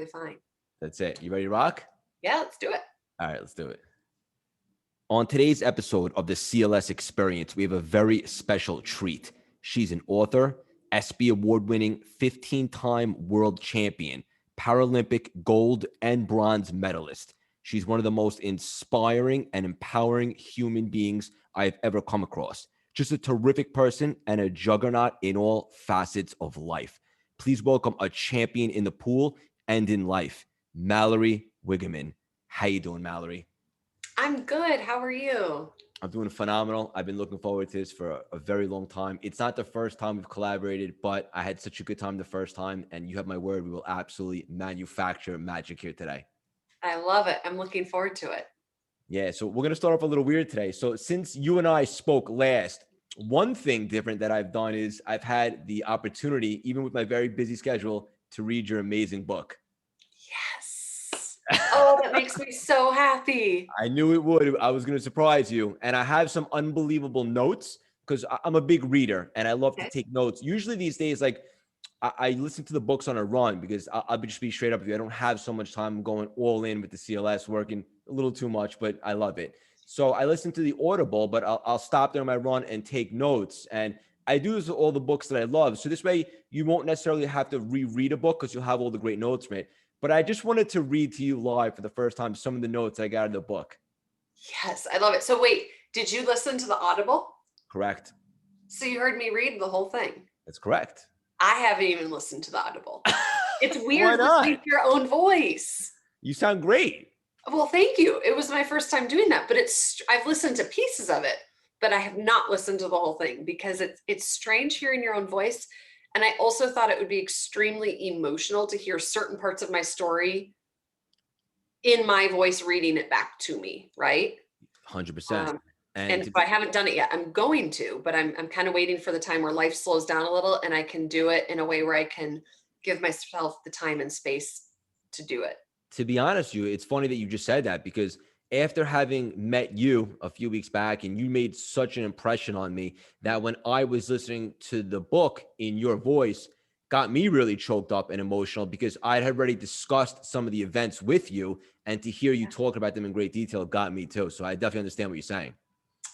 Fine. That's it. You ready to rock? Yeah, let's do it. All right, let's do it. On today's episode of the CLS Experience, we have a very special treat. She's an author, ESPY award-winning 15-time world champion, Paralympic Gold and Bronze medalist. She's one of the most inspiring and empowering human beings I've ever come across. Just a terrific person and a juggernaut in all facets of life. Please welcome a champion in the pool and in life, Mallory Weggemann. How you doing, Mallory? I'm good. How are you? I'm doing phenomenal. I've been looking forward to this for a very long time. It's not the first time we've collaborated, but I had such a good time the first time, and you have my word, we will absolutely manufacture magic here today. I love it. I'm looking forward to it. Yeah, so we're going to start off a little weird today. So since you and I spoke last, one thing different that I've done is I've had the opportunity, even with my very busy schedule, to read your amazing book. Yes. Oh, that makes me so happy. I knew it would. I was going to surprise you. And I have some unbelievable notes because I'm a big reader and I love to take notes. Usually these days, like I listen to the books on a run because I'll just be straight up with you. I don't have so much time. I'm going all in with the CLS, working a little too much, but I love it. So I listen to the Audible, but I'll stop there on my run and take notes. And I do this with all the books that I love. So this way you won't necessarily have to reread a book because you'll have all the great notes from it. But I just wanted to read to you live for the first time some of the notes I got in the book. Yes, I love it. So wait, did you listen to the Audible? Correct. So you heard me read the whole thing? That's correct. I haven't even listened to the Audible. It's weird Why not? listening to your own voice. You sound great. Well, thank you. It was my first time doing that, but I've listened to pieces of it, but I have not listened to the whole thing because it's strange hearing your own voice. And I also thought it would be extremely emotional to hear certain parts of my story in my voice reading it back to me, right? 100%. And so I haven't done it yet. I'm going to, but I'm kind of waiting for the time where life slows down a little and I can do it in a way where I can give myself the time and space to do it. To be honest with you, it's funny that you just said that because after having met you a few weeks back and you made such an impression on me that when I was listening to the book in your voice, got me really choked up and emotional because I had already discussed some of the events with you, and to hear you talk about them in great detail got me too. So I definitely understand what you're saying.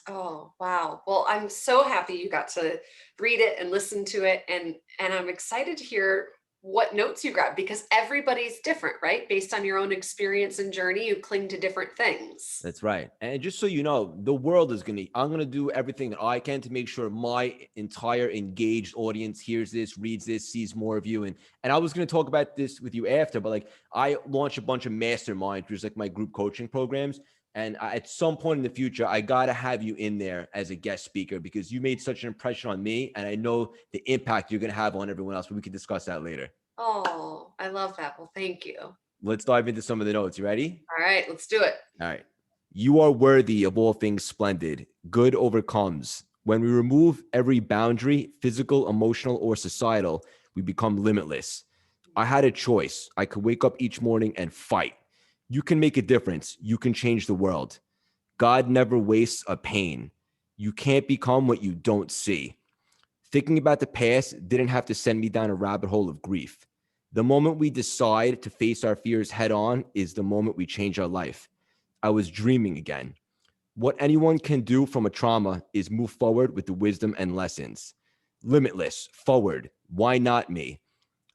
Oh, wow. Well, I'm so happy you got to read it and listen to it. And I'm excited to hear what notes you grab because everybody's different, right? Based on your own experience and journey, you cling to different things. That's right. And just so you know, the world is I'm going to do everything that I can to make sure my entire engaged audience hears this, reads this, sees more of you. And I was going to talk about this with you after, but like I launched a bunch of masterminds, which is like my group coaching programs. And at some point in the future, I got to have you in there as a guest speaker because you made such an impression on me. And I know the impact you're going to have on everyone else, but we can discuss that later. Oh, I love that. Well, thank you. Let's dive into some of the notes. You ready? All right, let's do it. All right. You are worthy of all things splendid. Good overcomes. When we remove every boundary, physical, emotional, or societal, we become limitless. I had a choice. I could wake up each morning and fight. You can make a difference. You can change the world. God never wastes a pain. You can't become what you don't see. Thinking about the past didn't have to send me down a rabbit hole of grief. The moment we decide to face our fears head on is the moment we change our life. I was dreaming again. What anyone can do from a trauma is move forward with the wisdom and lessons. Limitless, forward. Why not me?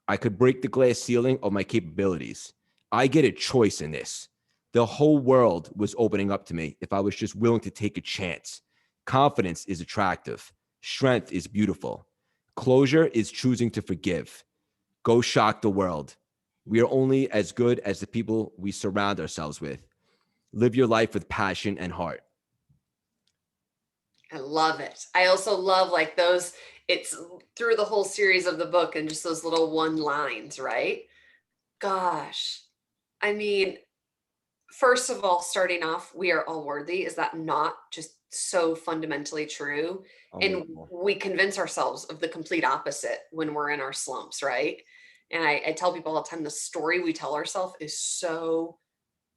I could break the glass ceiling of my capabilities. I get a choice in this. The whole world was opening up to me if I was just willing to take a chance. Confidence is attractive. Strength is beautiful. Closure is choosing to forgive. Go shock the world. We are only as good as the people we surround ourselves with. Live your life with passion and heart. I love it. I also love like those, it's through the whole series of the book and just those little one lines, right? Gosh. I mean, first of all, starting off, we are all worthy. Is that not just so fundamentally true? And we convince ourselves of the complete opposite when we're in our slumps, right? And I tell people all the time, the story we tell ourselves is so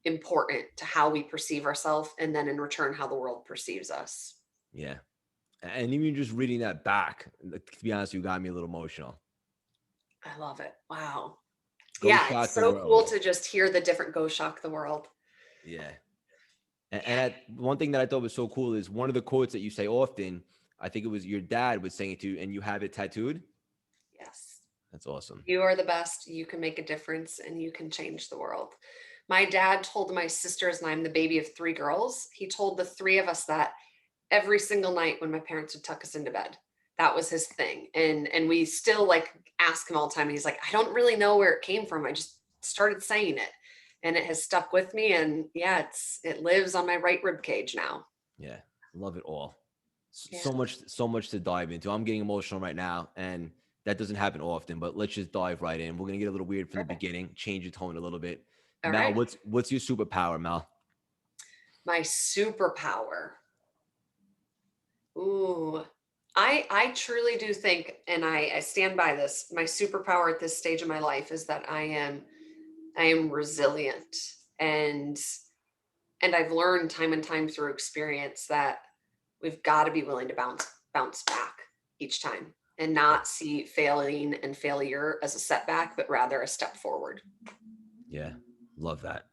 important to how we perceive ourselves and then in return, how the world perceives us. Yeah. And even just reading that back, to be honest, you got me a little emotional. I love it. Wow. Go Yeah, it's shock the so cool world. to just hear the different go shock the world. Yeah. And Yeah. one thing that I thought was so cool is one of the quotes that you say often. I think it was your dad was saying it to you, and you have it tattooed. Yes. That's awesome. You are the best. You can make a difference and you can change the world. My dad told my sisters, and I'm the baby of three girls, he told the three of us that every single night when my parents would tuck us into bed. That was his thing. And we still like ask him all the time. And he's like, I don't really know where it came from. I just started saying it. And it has stuck with me. And yeah, it lives on my right rib cage now. Yeah, love it all. Yeah. So much to dive into. I'm getting emotional right now, and that doesn't happen often. But let's just dive right in. We're gonna get a little weird from the Perfect. beginning, change the tone a little bit. All Mal, right. what's your superpower, Mal? My superpower. Ooh, I truly do think, and I stand by this, my superpower at this stage of my life is that I am resilient, and and I've learned time and time through experience that we've got to be willing to bounce back each time and not see failing and failure as a setback, but rather a step forward. Yeah, love that.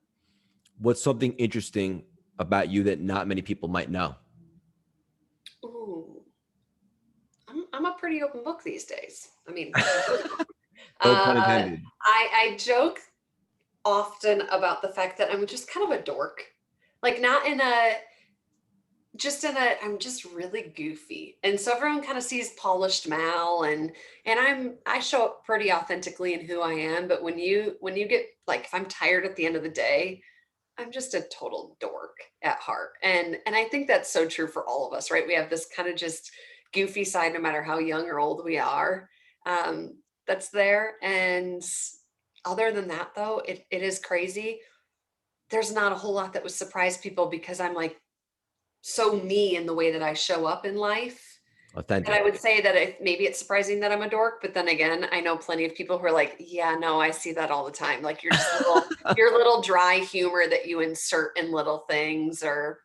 What's something interesting about you that not many people might know? Ooh, I'm a pretty open book these days. I mean, No pun uh, intended. I joke often about the fact that I'm just kind of a dork. Like not in a just in a I'm just really goofy. And so everyone kind of sees polished Mal, and I show up pretty authentically in who I am, but when you get like if I'm tired at the end of the day, I'm just a total dork at heart. And I think that's so true for all of us, right? We have this kind of just goofy side no matter how young or old we are. That's there. And other than that though, it is crazy. There's not a whole lot that would surprise people because I'm like so me in the way that I show up in life. And I Authentic. would say that maybe it's surprising that I'm a dork, but then again, I know plenty of people who are like, yeah, no, I see that all the time. Like you're just your little dry humor that you insert in little things, or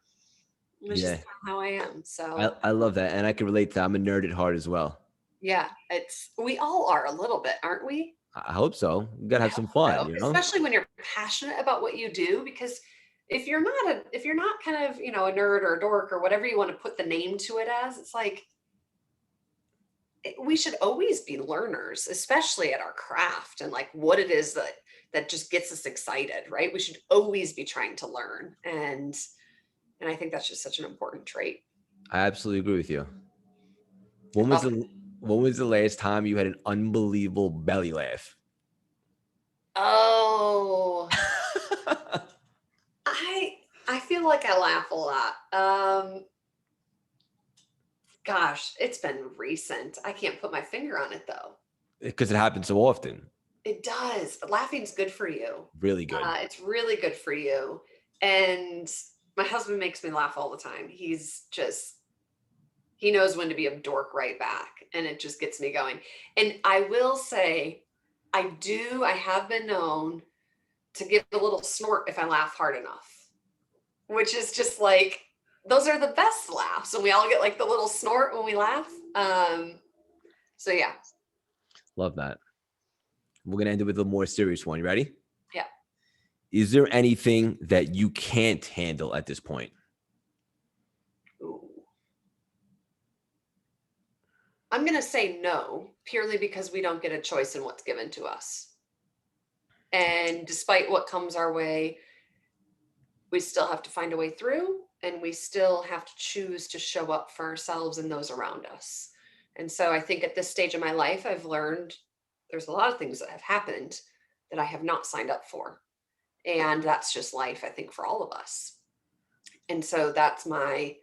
it's just Yeah, kinda how I am. So I love that, and I can relate to that. I'm a nerd at heart as well. yeah, we all are a little bit, aren't we? I hope so. You gotta I have hope some fun, so, you know? especially when you're passionate about what you do, because if you're not kind of, a nerd or a dork or whatever you want to put the name to it as, it's like we should always be learners, especially at our craft and like what it is that just gets us excited, right? We should always be trying to learn, and I think that's just such an important trait. I absolutely agree with you. I When was love it. the when was the last time you had an unbelievable belly laugh? Oh, I I feel like I laugh a lot. Gosh, it's been recent. I can't put my finger on it though. Because it happens so often. It does. Laughing's good for you. Really good. It's really good for you. And my husband makes me laugh all the time. He knows when to be a dork right back, and it just gets me going. And I will say, I have been known to give a little snort if I laugh hard enough, which is just like, those are the best laughs. And we all get like the little snort when we laugh. So yeah, Love that. We're gonna end it with a more serious one. You ready? yeah. Is there anything that you can't handle at this point? Ooh. I'm going to say no, purely because we don't get a choice in what's given to us. And despite what comes our way, we still have to find a way through, and we still have to choose to show up for ourselves and those around us. And so I think at this stage of my life, I've learned there's a lot of things that have happened that I have not signed up for. And that's just life, I think, for all of us. And so that's my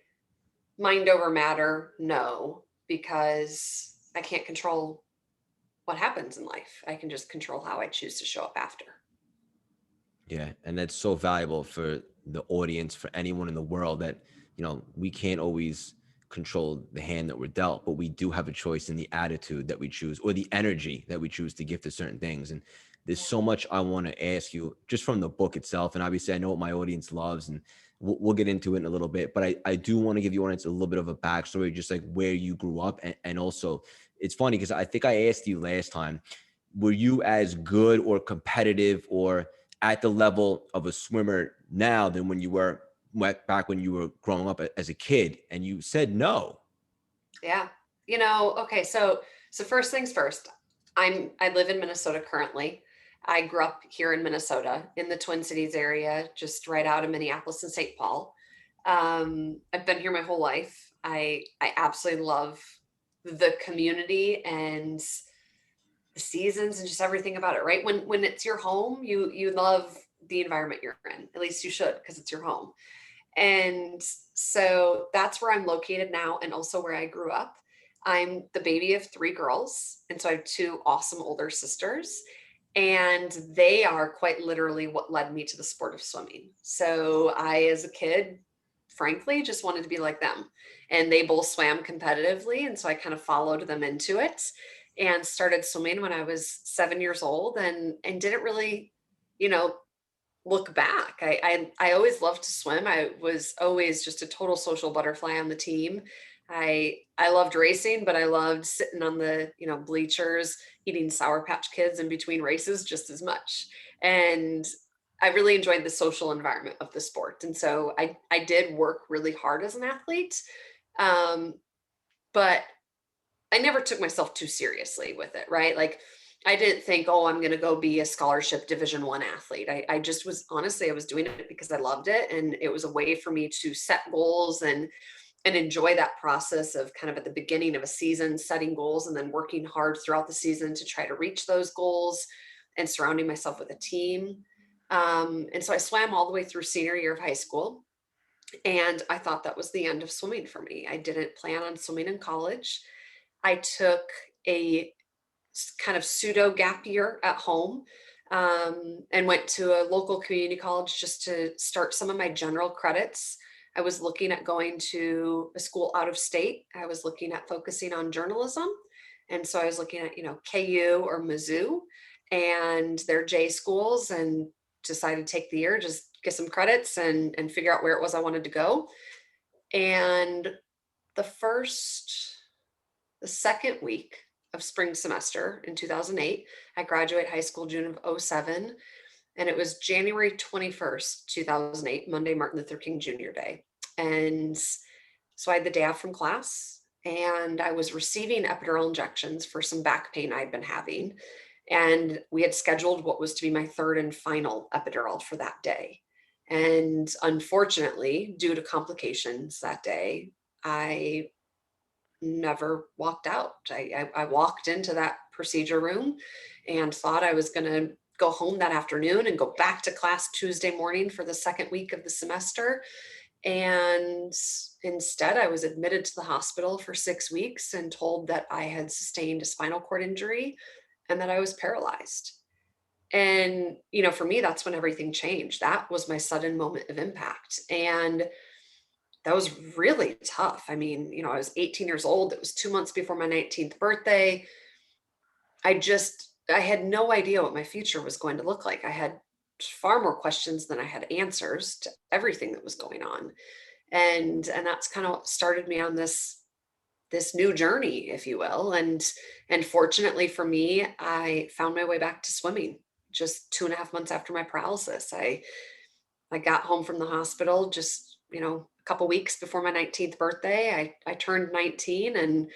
mind over matter no, because I can't control what happens in life. I can just control how I choose to show up after. Yeah, and that's so valuable for the audience, for anyone in the world that, we can't always control the hand that we're dealt, but we do have a choice in the attitude that we choose or the energy that we choose to give to certain things. And there's Yeah. so much I want to ask you just from the book itself. And obviously, I know what my audience loves, and we'll get into it in a little bit. But I do want to give the audience a little bit of a backstory, just like where you grew up. And also, it's funny because I think I asked you last time, were you as good or competitive or at the level of a swimmer now than when you were back when you were growing up as a kid? And you said no. Yeah. Okay, so first things first. I live in Minnesota currently. I grew up here in Minnesota in the Twin Cities area, just right out of Minneapolis and St. Paul. I've been here my whole life. I absolutely love the community and the seasons and just everything about it, right? When it's your home, you love the environment you're in. At least you should, because it's your home. And so that's where I'm located now and also where I grew up. I'm the baby of three girls. And so I have two awesome older sisters. And they are quite literally what led me to the sport of swimming. So I, as a kid, frankly, just wanted to be like them. And they both swam competitively. And so I kind of followed them into it and started swimming when I was 7 years old and didn't really, you know, look back. I always loved to swim. I was always just a total social butterfly on the team. I loved racing, but I loved sitting on the, bleachers, eating Sour Patch Kids in between races just as much. And I really enjoyed the social environment of the sport. And so I did work really hard as an athlete. Um, but I never took myself too seriously with it, right? Like I didn't think, oh, I'm going to go be a scholarship Division 1 athlete. I just was honestly, I was doing it because I loved it. And it was a way for me to set goals and enjoy that process of kind of at the beginning of a season, setting goals and then working hard throughout the season to try to reach those goals and surrounding myself with a team. And so I swam all the way through senior year of high school. And I thought that was the end of swimming for me. I didn't plan on swimming in college. I took a kind of pseudo gap year at home and went to a local community college just to start some of my general credits. I was looking at going to a school out of state. I was looking at focusing on journalism. And so I was looking at, KU or Mizzou and their J schools and decided to take the year, just get some credits and figure out where it was I wanted to go. And the second week of spring semester in 2008. I graduated high school June of '07, and it was January 21st, 2008, Monday, Martin Luther King Jr. Day. And so I had the day off from class, and I was receiving epidural injections for some back pain I'd been having. And we had scheduled what was to be my third and final epidural for that day. And unfortunately, due to complications that day, I never walked out. I walked into that procedure room and thought I was going to go home that afternoon and go back to class Tuesday morning for the second week of the semester. And instead, I was admitted to the hospital for 6 weeks and told that I had sustained a spinal cord injury and that I was paralyzed. And, for me, that's when everything changed. That was my sudden moment of impact. And that was really tough. I mean, I was 18 years old. It was 2 months before my 19th birthday. I had no idea what my future was going to look like. I had far more questions than I had answers to everything that was going on. And that's kind of what started me on this new journey, if you will. And fortunately for me, I found my way back to swimming just 2.5 months after my paralysis. I got home from the hospital just, a couple weeks before my 19th birthday. I turned 19, and a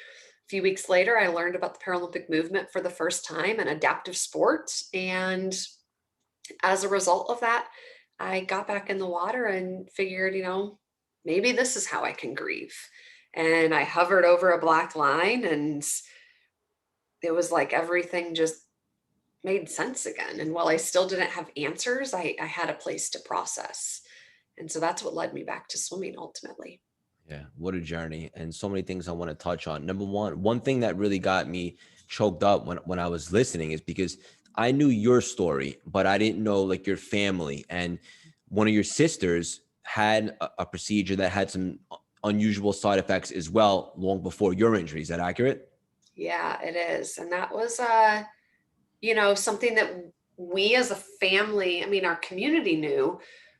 few weeks later, I learned about the Paralympic movement for the first time and adaptive sports. And as a result of that, I got back in the water and figured, maybe this is how I can grieve. And I hovered over a black line, and it was like everything just made sense again. And while I still didn't have answers, I had a place to process. And so that's what led me back to swimming ultimately. Yeah, what a journey, and so many things I want to touch on. Number one thing that really got me choked up when I was listening is because I knew your story, but I didn't know like your family. And one of your sisters had a procedure that had some unusual side effects as well, long before your injury. Is that accurate? Yeah, it is. And that was something that we as a family, I mean, our community knew,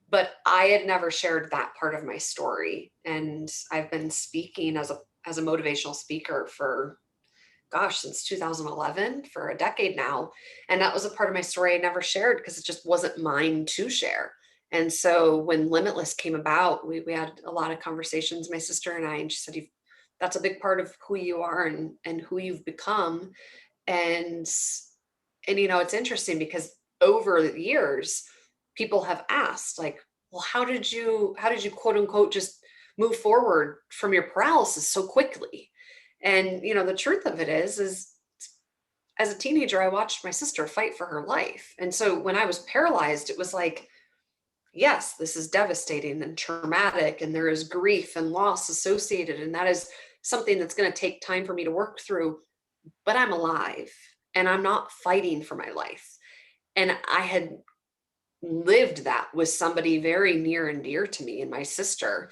but I had never shared that part of my story. And I've been speaking as a motivational speaker for gosh, since 2011, for a decade now. And that was a part of my story I never shared because it just wasn't mine to share. And so when Limitless came about, we had a lot of conversations, my sister and I, and she said, that's a big part of who you are and who you've become. And it's interesting because over the years, people have asked, like, well, how did you quote unquote just move forward from your paralysis so quickly? And the truth of it is as a teenager, I watched my sister fight for her life. And so when I was paralyzed, it was like, yes, this is devastating and traumatic, and there is grief and loss associated. And that is something that's going to take time for me to work through. But I'm alive and I'm not fighting for my life. And I had lived that with somebody very near and dear to me and my sister.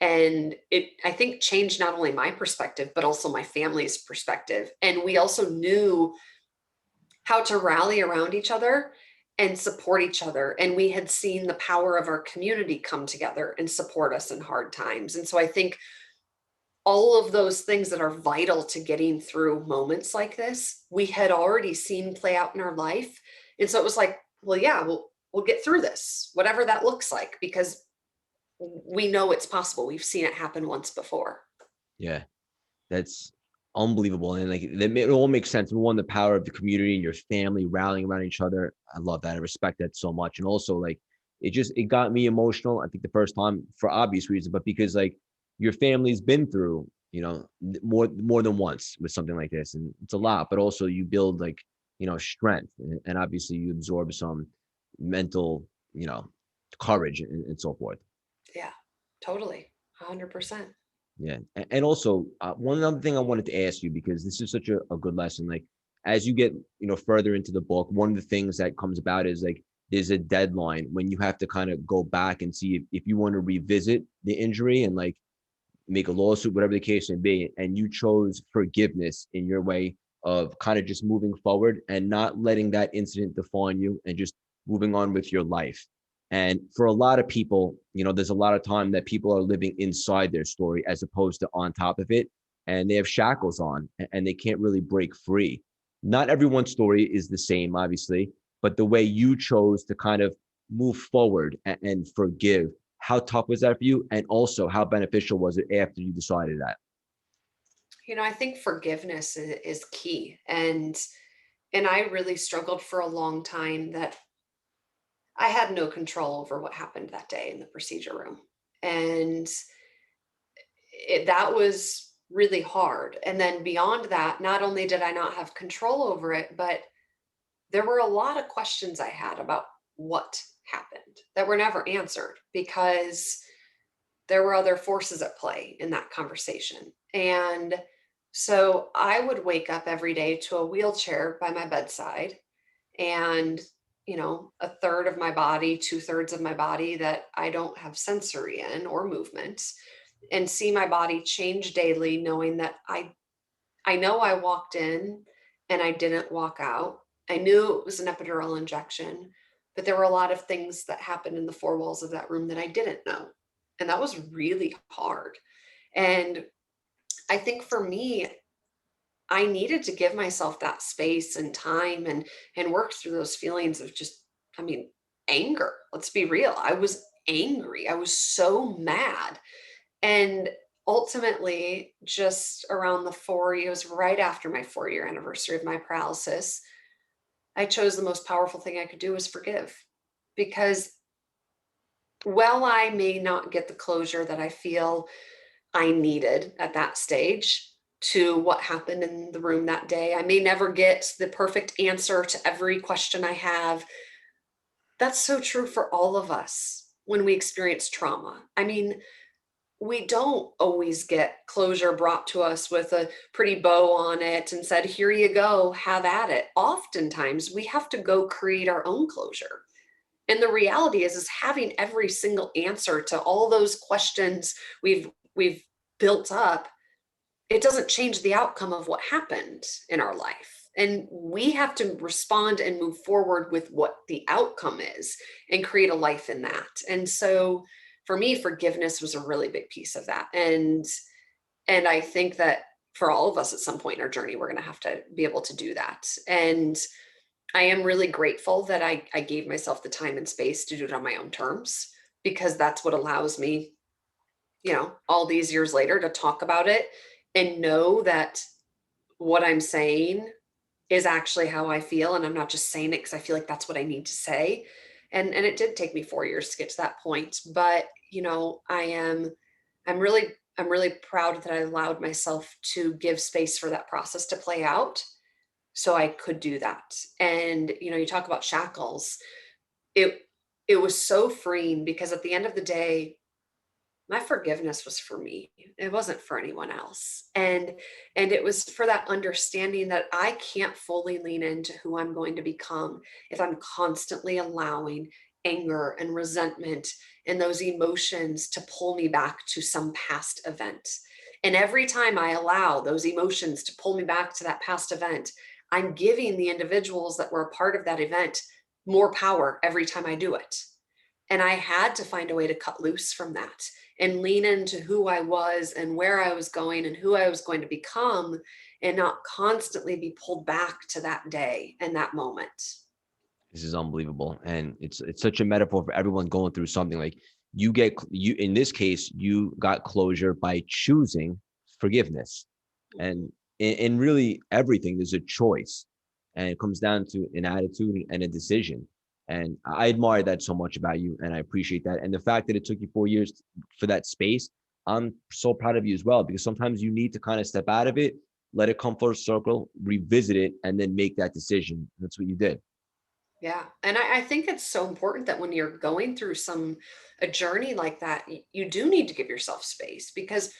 And it, I think, changed not only my perspective, but also my family's perspective. And we also knew how to rally around each other and support each other. And we had seen the power of our community come together and support us in hard times. And so I think all of those things that are vital to getting through moments like this, we had already seen play out in our life. And so it was like, well, yeah, we'll get through this, whatever that looks like, because we know it's possible. We've seen it happen once before. Yeah, that's unbelievable. And like it all makes sense. One, the power of the community and your family rallying around each other. I love that. I respect that so much. And also like it got me emotional. I think the first time for obvious reasons, but because like your family's been through, more than once with something like this. And it's a lot, but also you build like, strength and obviously you absorb some mental, courage and so forth. Yeah, totally. 100%. Yeah. And also, one other thing I wanted to ask you, because this is such a good lesson, like as you get, further into the book, one of the things that comes about is like, there's a deadline when you have to kind of go back and see if you want to revisit the injury and like make a lawsuit, whatever the case may be. And you chose forgiveness in your way of kind of just moving forward and not letting that incident define you and just moving on with your life. And for a lot of people, there's a lot of time that people are living inside their story as opposed to on top of it. And they have shackles on and they can't really break free. Not everyone's story is the same, obviously, but the way you chose to kind of move forward and forgive, how tough was that for you? And also how beneficial was it after you decided that? I think forgiveness is key. And I really struggled for a long time that I had no control over what happened that day in the procedure room. And that was really hard. And then beyond that, not only did I not have control over it, but there were a lot of questions I had about what happened that were never answered because there were other forces at play in that conversation. And so I would wake up every day to a wheelchair by my bedside and, a third of my body, two-thirds of my body that I don't have sensory in or movement, and see my body change daily, knowing that I know I walked in and I didn't walk out. I knew it was an epidural injection, but there were a lot of things that happened in the four walls of that room that I didn't know. And that was really hard. And I think for me, I needed to give myself that space and time and work through those feelings of just, I mean, anger. Let's be real. I was angry. I was so mad. And ultimately, just around it was right after my 4-year anniversary of my paralysis, I chose the most powerful thing I could do was forgive. Because while I may not get the closure that I feel I needed at that stage to what happened in the room that day, I may never get the perfect answer to every question I have. That's so true for all of us when we experience trauma. I mean, we don't always get closure brought to us with a pretty bow on it and said, here you go, have at it. Oftentimes we have to go create our own closure. And the reality is having every single answer to all those questions we've built up, it doesn't change the outcome of what happened in our life. And we have to respond and move forward with what the outcome is and create a life in that. And so for me, forgiveness was a really big piece of that. And I think that for all of us at some point in our journey, we're going to have to be able to do that. And I am really grateful that I gave myself the time and space to do it on my own terms, because that's what allows me, all these years later to talk about it and know that what I'm saying is actually how I feel. And I'm not just saying it because I feel like that's what I need to say. And it did take me 4 years to get to that point. But, I'm really proud that I allowed myself to give space for that process to play out so I could do that. And, you talk about shackles. It it was so freeing, because at the end of the day, my forgiveness was for me. It wasn't for anyone else. And it was for that understanding that I can't fully lean into who I'm going to become if I'm constantly allowing anger and resentment and those emotions to pull me back to some past event. And every time I allow those emotions to pull me back to that past event, I'm giving the individuals that were a part of that event more power every time I do it. And I had to find a way to cut loose from that and lean into who I was and where I was going and who I was going to become, and not constantly be pulled back to that day and that moment. This is unbelievable. And it's such a metaphor for everyone going through something. Like you in this case, you got closure by choosing forgiveness. And in really everything, there's a choice. And it comes down to an attitude and a decision. And I admire that so much about you, and I appreciate that. And the fact that it took you 4 years for that space, I'm so proud of you as well, because sometimes you need to kind of step out of it, let it come full circle, revisit it, and then make that decision. That's what you did. Yeah. And I think it's so important that when you're going through a journey like that, you do need to give yourself space, because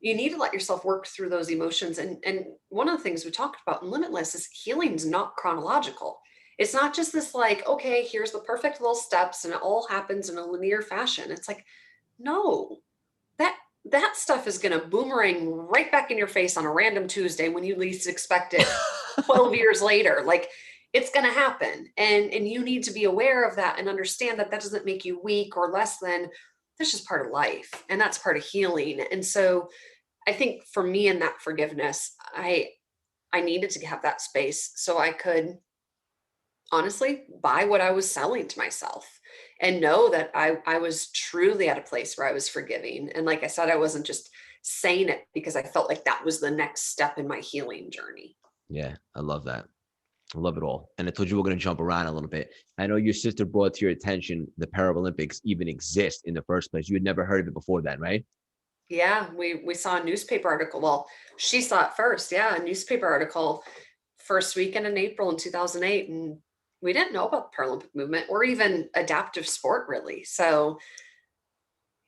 you need to let yourself work through those emotions. And one of the things we talked about in Limitless is healing's not chronological. It's not just this like, okay, here's the perfect little steps and it all happens in a linear fashion. It's like, no, that that stuff is going to boomerang right back in your face on a random Tuesday when you least expect it 12 years later. Like, it's going to happen. And you need to be aware of that and understand that that doesn't make you weak or less than. That's just part of life, and that's part of healing. And so I think for me, in that forgiveness, I needed to have that space so I could honestly buy what I was selling to myself and know that I was truly at a place where I was forgiving. And like I said, I wasn't just saying it because I felt like that was the next step in my healing journey. Yeah, I love that. I love it all. And I told you we're going to jump around a little bit. I know your sister brought to your attention the Paralympics even exist in the first place. You had never heard of it before then, right? Yeah, we saw a newspaper article. Well, she saw it first. Yeah, a newspaper article first weekend in April in 2008. And we didn't know about the Paralympic movement or even adaptive sport, really. So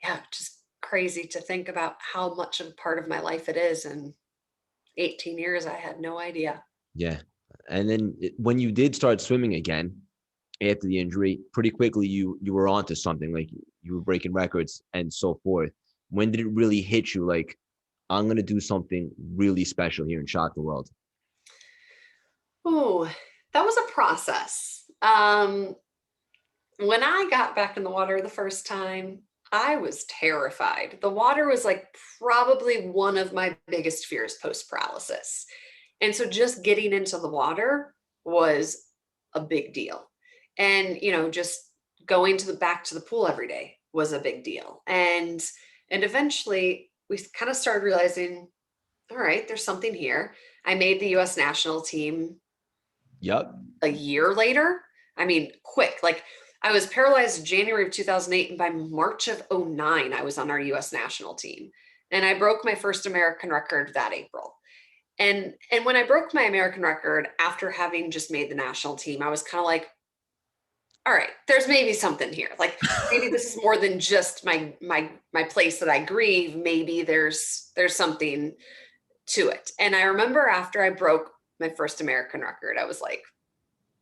yeah, just crazy to think about how much of a part of my life it is. And 18 years, I had no idea. Yeah. And then when you did start swimming again after the injury, pretty quickly you were onto something, like you were breaking records and so forth. When did it really hit you like, I'm going to do something really special here and shock the world? Oh, that was a process. When I got back in the water the first time, I was terrified. The water was like probably one of my biggest fears post paralysis. And so just getting into the water was a big deal. And, just going to the back to the pool every day was a big deal. And eventually we kind of started realizing, all right, there's something here. I made the US national team Yep. a year later. I mean, quick. Like, I was paralyzed in January of 2008, and by March of '09, I was on our US national team. And I broke my first American record that April. And when I broke my American record after having just made the national team, I was kind of like, all right, there's maybe something here. Like, maybe this is more than just my place that I grieve. Maybe there's something to it. And I remember after I broke my first American record, I was like,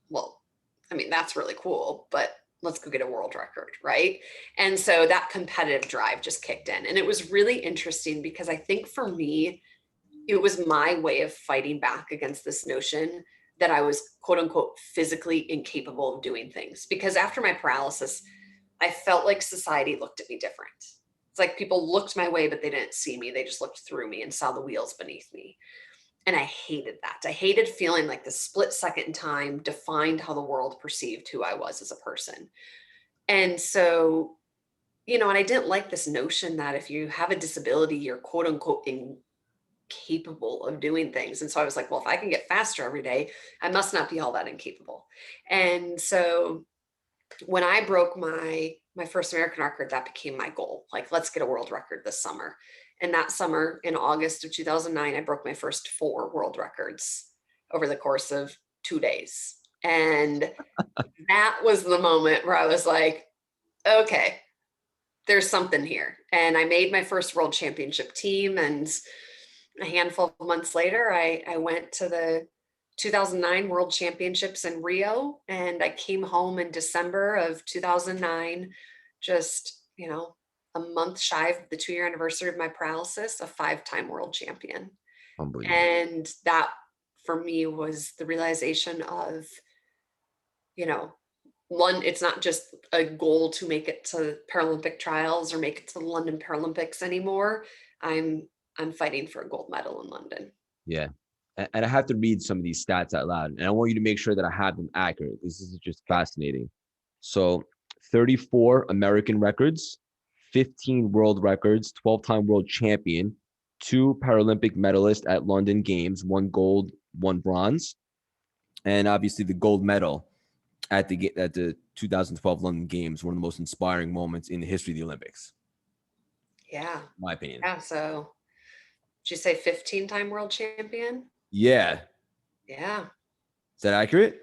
well, I mean, that's really cool, but let's go get a world record, right? And so that competitive drive just kicked in. And it was really interesting because I think for me, it was my way of fighting back against this notion that I was quote unquote physically incapable of doing things. Because after my paralysis, I felt like society looked at me different. It's like people looked my way, but they didn't see me. They just looked through me and saw the wheels beneath me. And I hated that. I hated feeling like the split second in time defined how the world perceived who I was as a person. And so, and I didn't like this notion that if you have a disability, you're quote unquote incapable of doing things. And so I was like, well, if I can get faster every day, I must not be all that incapable. And so when I broke my first American record, that became my goal. Like, let's get a world record this summer. And that summer in August of 2009, I broke my first 4 world records over the course of 2 days. And that was the moment where I was like, okay, there's something here. And I made my first world championship team. And a handful of months later, I went to the 2009 World Championships in Rio, and I came home in December of 2009, just, a month shy of the 2-year anniversary of my paralysis, a 5-time world champion. Unbelievable. And that for me was the realization of, one, it's not just a goal to make it to Paralympic trials or make it to the London Paralympics anymore. I'm fighting for a gold medal in London. Yeah. And I have to read some of these stats out loud. And I want you to make sure that I have them accurate. This is just fascinating. So 34 American records, 15 world records, 12-time world champion, 2 Paralympic medalists at London Games, 1 gold, 1 bronze, and obviously the gold medal at the 2012 London Games, one of the most inspiring moments in the history of the Olympics. Yeah. In my opinion. Yeah. So did you say 15-time world champion? Yeah. Yeah. Is that accurate?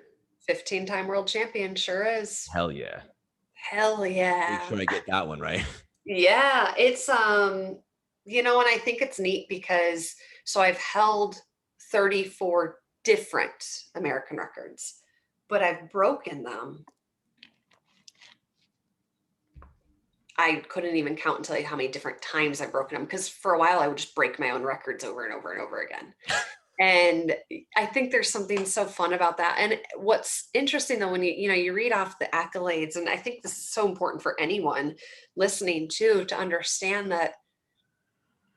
15-time world champion. Sure is. Hell yeah. Hell yeah. Make sure I get that one right. Yeah. It's, and I think it's neat because so I've held 34 different American records, but I've broken them. I couldn't even count and tell you how many different times I've broken them, because for a while I would just break my own records over and over and over again. And I think there's something so fun about that. And what's interesting though, when you read off the accolades, and I think this is so important for anyone listening too, to understand that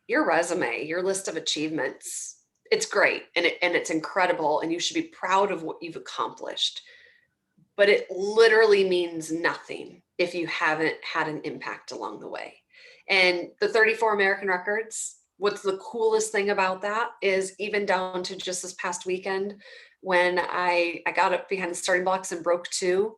your resume, your list of achievements, it's great and it's incredible, and you should be proud of what you've accomplished. But it literally means nothing if you haven't had an impact along the way. And the 34 American records, what's the coolest thing about that is even down to just this past weekend when I got up behind the starting blocks and broke 2,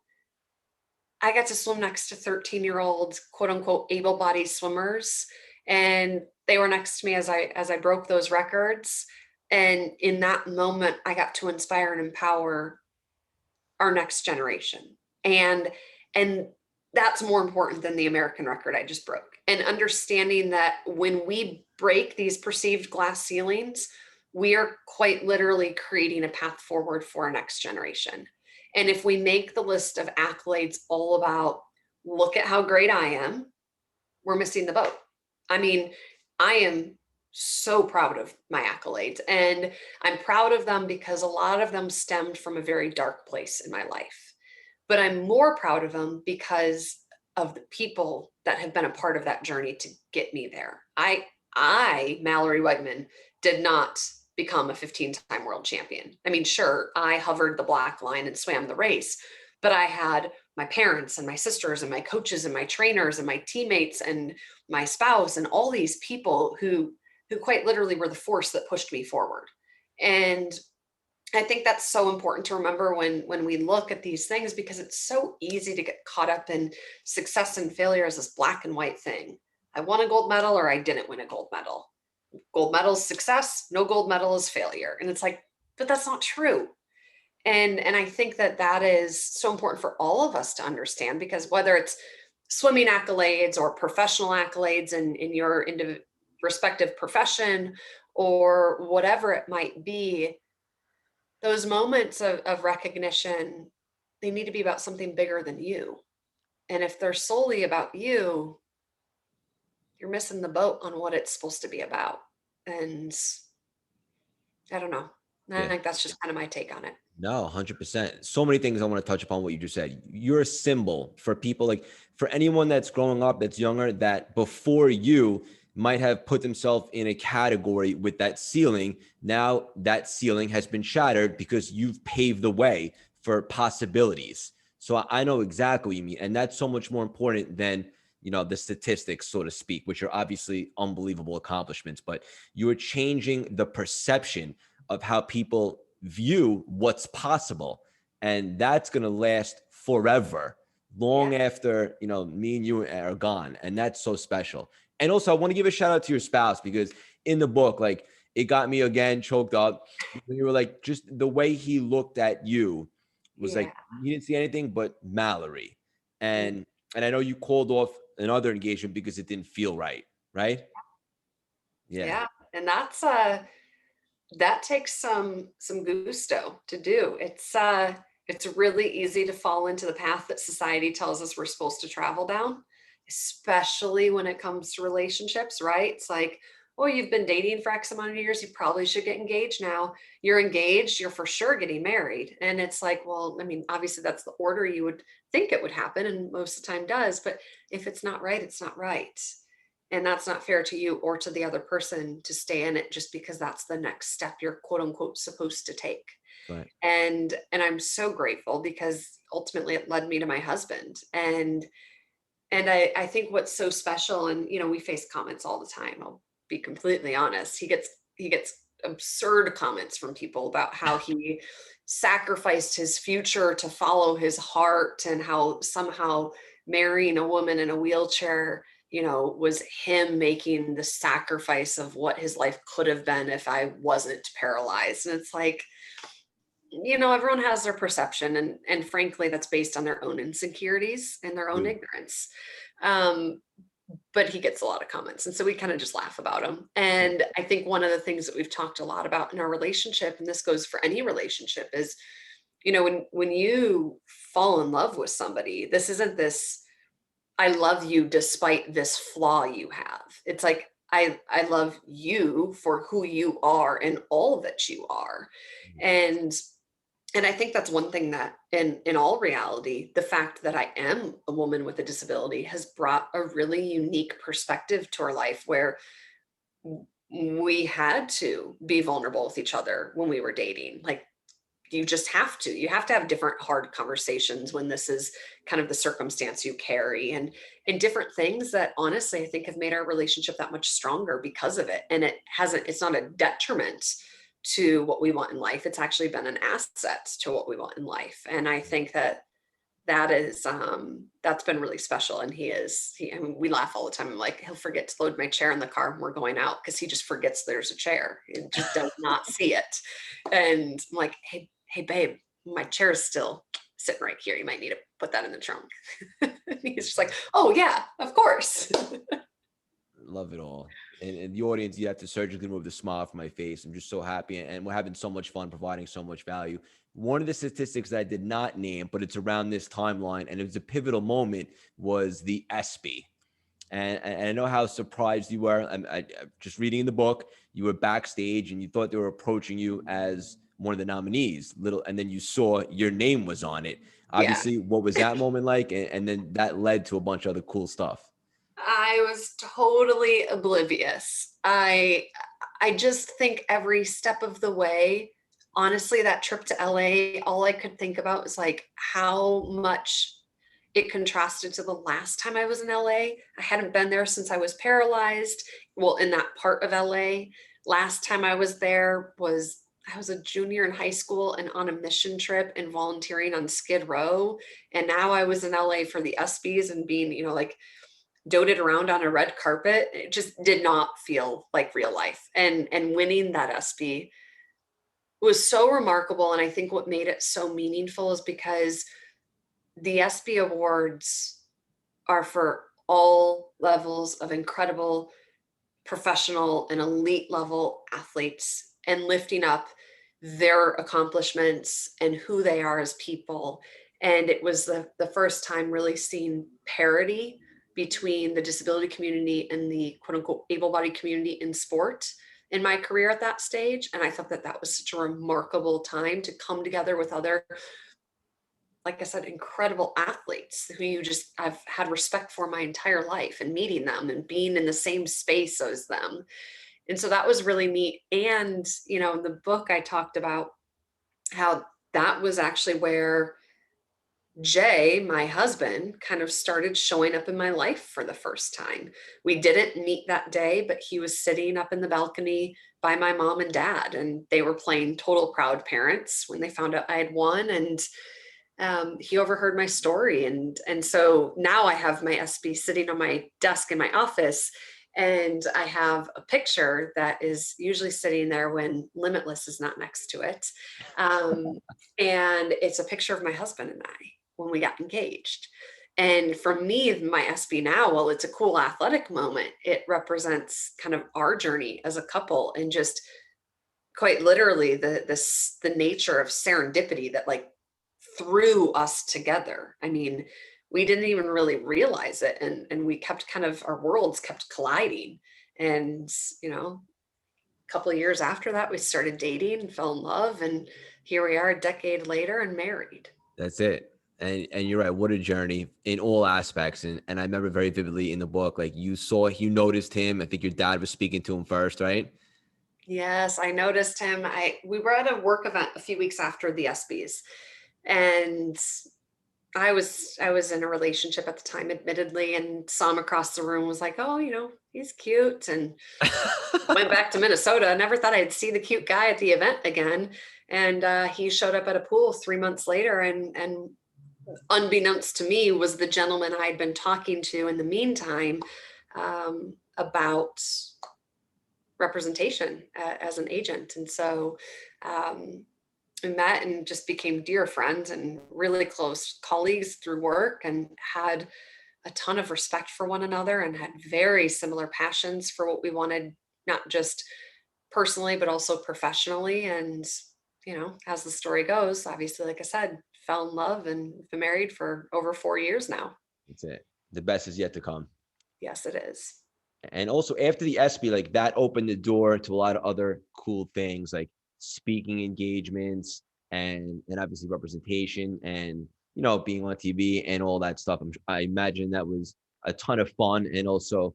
I got to swim next to 13-year-old quote unquote able-bodied swimmers. And they were next to me as I broke those records. And in that moment, I got to inspire and empower our next generation. And that's more important than the American record I just broke. And understanding that when we break these perceived glass ceilings, we are quite literally creating a path forward for our next generation. And if we make the list of accolades all about, look at how great I am, we're missing the boat. I mean, I am so proud of my accolades, and I'm proud of them because a lot of them stemmed from a very dark place in my life. But I'm more proud of them because of the people that have been a part of that journey to get me there. I, Mallory Weggemann, did not become a 15-time world champion. I mean, sure, I hovered the black line and swam the race, but I had my parents and my sisters and my coaches and my trainers and my teammates and my spouse and all these people who quite literally were the force that pushed me forward. And I think that's so important to remember when we look at these things, because it's so easy to get caught up in success and failure as this black and white thing. I won a gold medal or I didn't win a gold medal. Gold medal is success, no gold medal is failure. And it's like, but that's not true. And I think that is so important for all of us to understand, because whether it's swimming accolades or professional accolades in your respective profession or whatever it might be, those moments of recognition, they need to be about something bigger than you. And if they're solely about you, you're missing the boat on what it's supposed to be about. And I don't know. I Yeah. think that's just kind of my take on it. No, 100%. So many things I want to touch upon what you just said. You're a symbol for people, like for anyone that's growing up, that's younger, that before you might have put themselves in a category with that ceiling. Now that ceiling has been shattered because you've paved the way for possibilities. So I know exactly what you mean. And that's so much more important than, the statistics, so to speak, which are obviously unbelievable accomplishments, but you are changing the perception of how people view what's possible. And that's going to last forever, Yeah. long after, me and you are gone. And that's so special. And also, I want to give a shout out to your spouse, because in the book, like, it got me again choked up when you were like, just the way he looked at you was Yeah. like, he didn't see anything but Mallory. Mm. And I know you called off another engagement because it didn't feel right. Right. Yeah. Yeah. And that's that takes some gusto to do. It's really easy to fall into the path that society tells us we're supposed to travel down, especially when it comes to relationships, right? It's like, oh, you've been dating for X amount of years, you probably should get engaged now. You're engaged, you're for sure getting married. And it's like, well, I mean, obviously that's the order you would think it would happen, and most of the time does, but if it's not right, it's not right. And that's not fair to you or to the other person to stay in it just because that's the next step you're quote unquote supposed to take. Right. And I'm so grateful because ultimately it led me to my husband. And I think what's so special, and we face comments all the time. I'll be completely honest. He gets absurd comments from people about how he sacrificed his future to follow his heart, and how somehow marrying a woman in a wheelchair, was him making the sacrifice of what his life could have been if I wasn't paralyzed. And it's like, everyone has their perception, and frankly that's based on their own insecurities and their own Dude. ignorance. um but he gets a lot of comments, and so we kind of just laugh about him. And I think one of the things that we've talked a lot about in our relationship, and this goes for any relationship, is when you fall in love with somebody, this isn't this I love you despite this flaw you have. It's like I love you for who you are and all that you are. And and I think that's one thing that in all reality, the fact that I am a woman with a disability has brought a really unique perspective to our life, where we had to be vulnerable with each other when we were dating. Like, you have to have different hard conversations when this is kind of the circumstance you carry, and different things that honestly I think have made our relationship that much stronger because of it. And it's not a detriment to what we want in life. It's actually been an asset to what we want in life. And I think that's been really special. And I mean, we laugh all the time. I'm like, he'll forget to load my chair in the car when we're going out because he just forgets there's a chair. He just does not see it. And I'm like, hey babe, my chair is still sitting right here, you might need to put that in the trunk. He's just like, oh yeah, of course. Love it all. And the audience, you have to surgically remove the smile from my face. I'm just so happy. And we're having so much fun providing so much value. One of the statistics that I did not name, but it's around this timeline, and it was a pivotal moment, was the ESPY. And I know how surprised you were. I just reading in the book, you were backstage and you thought they were approaching you as one of the nominees. And then you saw your name was on it. Yeah. Obviously, what was that moment like? And then that led to a bunch of other cool stuff. I was totally oblivious. I just think every step of the way, honestly, that trip to LA, all I could think about was like how much it contrasted to the last time I was in LA. I hadn't been there since I was paralyzed. Well, in that part of LA. Last time I was there was I was a junior in high school and on a mission trip and volunteering on Skid Row. And now I was in LA for the ESPYs and being, like doted around on a red carpet. It just did not feel like real life. And winning that ESPY was so remarkable. And I think what made it so meaningful is because the ESPY awards are for all levels of incredible professional and elite level athletes, and lifting up their accomplishments and who they are as people. And it was the first time really seeing parity between the disability community and the quote unquote able-bodied community in sport. in my career at that stage. And I thought that that was such a remarkable time to come together with other, like I said, incredible athletes who I've had respect for my entire life, and meeting them and being in the same space as them. And so that was really neat. And, in the book, I talked about how that was actually where Jay, my husband, kind of started showing up in my life for the first time. We didn't meet that day, but he was sitting up in the balcony by my mom and dad, and they were playing total proud parents when they found out I had won. And he overheard my story, and so now I have my SB sitting on my desk in my office, and I have a picture that is usually sitting there when Limitless is not next to it, and it's a picture of my husband and I when we got engaged. And for me, my SB now, well, it's a cool athletic moment. It represents kind of our journey as a couple, and just quite literally the nature of serendipity that like threw us together. I mean, we didn't even really realize it, and we kept kind of, our worlds kept colliding. And a couple of years after that, we started dating and fell in love, and here we are a decade later and married. That's it. And you're right. What a journey in all aspects. And I remember very vividly in the book, like you noticed him. I think your dad was speaking to him first, right? Yes, I noticed him. We were at a work event a few weeks after the ESPYs, and I was in a relationship at the time, admittedly, and saw him across the room, was like, oh, he's cute, and went back to Minnesota. I never thought I'd see the cute guy at the event again. And he showed up at a pool 3 months later, and unbeknownst to me, was the gentleman I had been talking to in the meantime, about representation as an agent. And so we met and just became dear friends and really close colleagues through work, and had a ton of respect for one another, and had very similar passions for what we wanted, not just personally, but also professionally. And, as the story goes, obviously, like I said, fell in love and been married for over 4 years now. That's it. The best is yet to come. Yes, it is. And also after the ESPY, like that opened the door to a lot of other cool things like speaking engagements and obviously representation and, being on TV and all that stuff. I imagine that was a ton of fun. And also,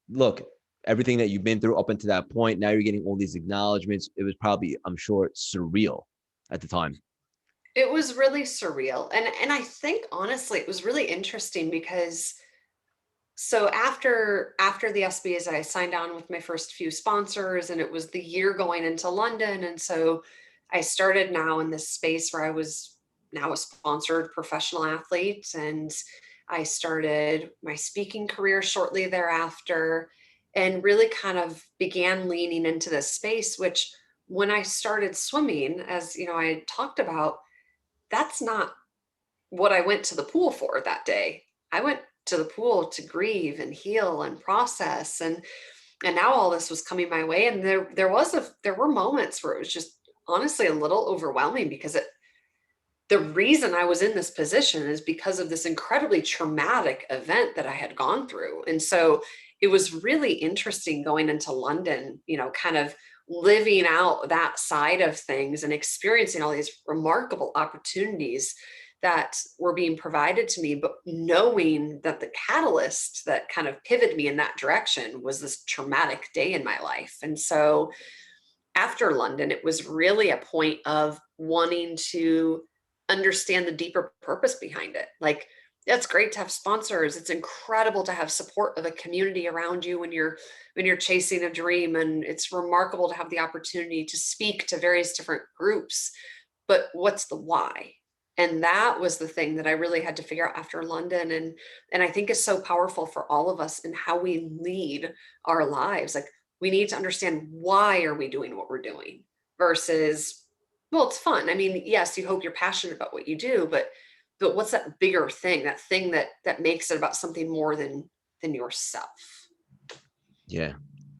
look, everything that you've been through up until that point, now you're getting all these acknowledgments. It was probably, I'm sure, surreal at the time. It was really surreal. And I think honestly, it was really interesting because so after the SBs, I signed on with my first few sponsors, and it was the year going into London. And so I started now in this space where I was now a sponsored professional athlete, and I started my speaking career shortly thereafter, and really kind of began leaning into this space, which when I started swimming, as I had talked about, that's not what I went to the pool for that day. I went to the pool to grieve and heal and process, and now all this was coming my way, and there were moments where it was just honestly a little overwhelming, because the reason I was in this position is because of this incredibly traumatic event that I had gone through. And so it was really interesting going into London, kind of living out that side of things and experiencing all these remarkable opportunities that were being provided to me, but knowing that the catalyst that kind of pivoted me in that direction was this traumatic day in my life. And so after London, it was really a point of wanting to understand the deeper purpose behind it. Like, it's great to have sponsors. It's incredible to have support of a community around you when you're chasing a dream. And it's remarkable to have the opportunity to speak to various different groups. But what's the why? And that was the thing that I really had to figure out after London. And I think is so powerful for all of us in how we lead our lives. Like, we need to understand, why are we doing what we're doing versus, well, it's fun. I mean, yes, you hope you're passionate about what you do, but what's that bigger thing, that makes it about something more than yourself? Yeah.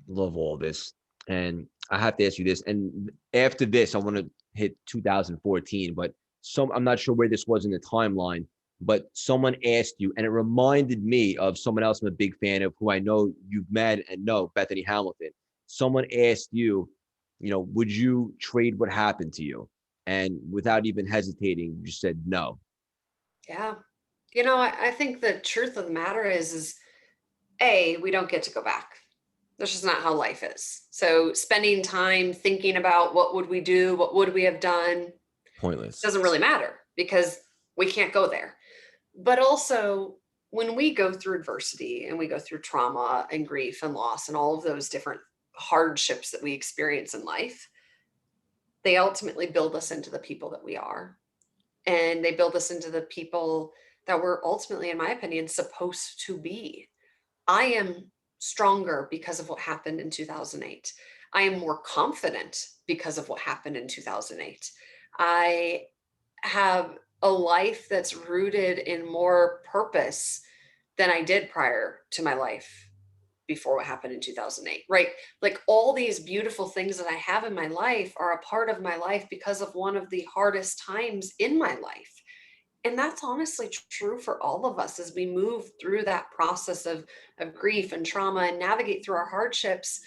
Love all this. And I have to ask you this. And after this, I want to hit 2014, but I'm not sure where this was in the timeline, but someone asked you, and it reminded me of someone else I'm a big fan of, who I know you've met and know, Bethany Hamilton. someone asked you, would you trade what happened to you? And without even hesitating, you said no. Yeah. I think the truth of the matter is A, we don't get to go back. That's just not how life is. So spending time thinking about what would we do, what would we have done, Pointless. doesn't really matter because we can't go there. But also, when we go through adversity and we go through trauma and grief and loss and all of those different hardships that we experience in life, they ultimately build us into the people that we are. And they build us into the people that we're ultimately, in my opinion, supposed to be. I am stronger because of what happened in 2008. I am more confident because of what happened in 2008. I have a life that's rooted in more purpose than I did prior to my life before what happened in 2008, right? Like all these beautiful things that I have in my life are a part of my life because of one of the hardest times in my life. And that's honestly true for all of us as we move through that process of grief and trauma and navigate through our hardships.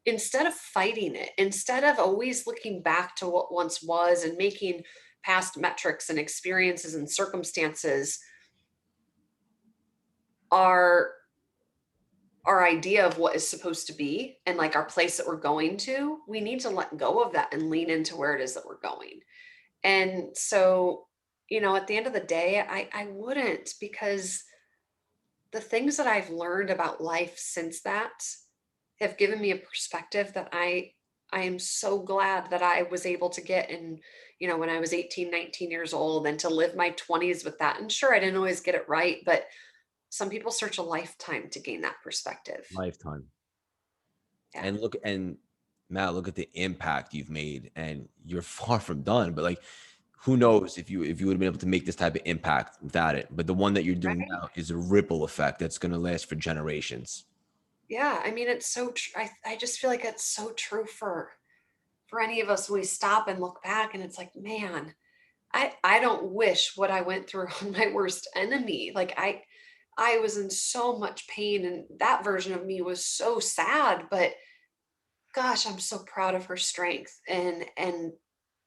Instead of fighting it, instead of always looking back to what once was and making past metrics and experiences and circumstances our idea of what is supposed to be and like our place that we're going to, we need to let go of that and lean into where it is that we're going. And so, at the end of the day, I wouldn't, because the things that I've learned about life since that have given me a perspective that I am so glad that I was able to get in, when I was 18, 19 years old, and to live my 20s with that. And sure, I didn't always get it right, but some people search a lifetime to gain that perspective. Lifetime. Yeah. And Matt, look at the impact you've made, and you're far from done. But like, who knows if you would have been able to make this type of impact without it? But the one that you're doing Right. now is a ripple effect that's going to last for generations. Yeah. I mean, it's so I just feel like it's so true for any of us when we stop and look back, and it's like, man, I don't wish what I went through on my worst enemy. Like I was in so much pain, and that version of me was so sad, but gosh, I'm so proud of her strength and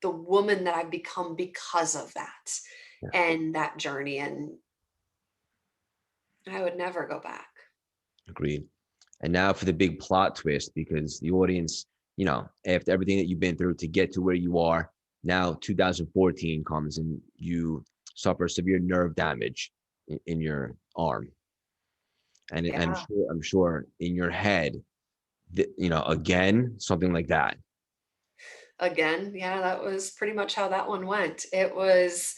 the woman that I've become because of that Yeah. and that journey. And I would never go back. Agreed. And now for the big plot twist, because the audience, after everything that you've been through to get to where you are, now 2014 comes and you suffer severe nerve damage in your arm. And Yeah. I'm sure in your head, again, something like that. Again, yeah, that was pretty much how that one went. It was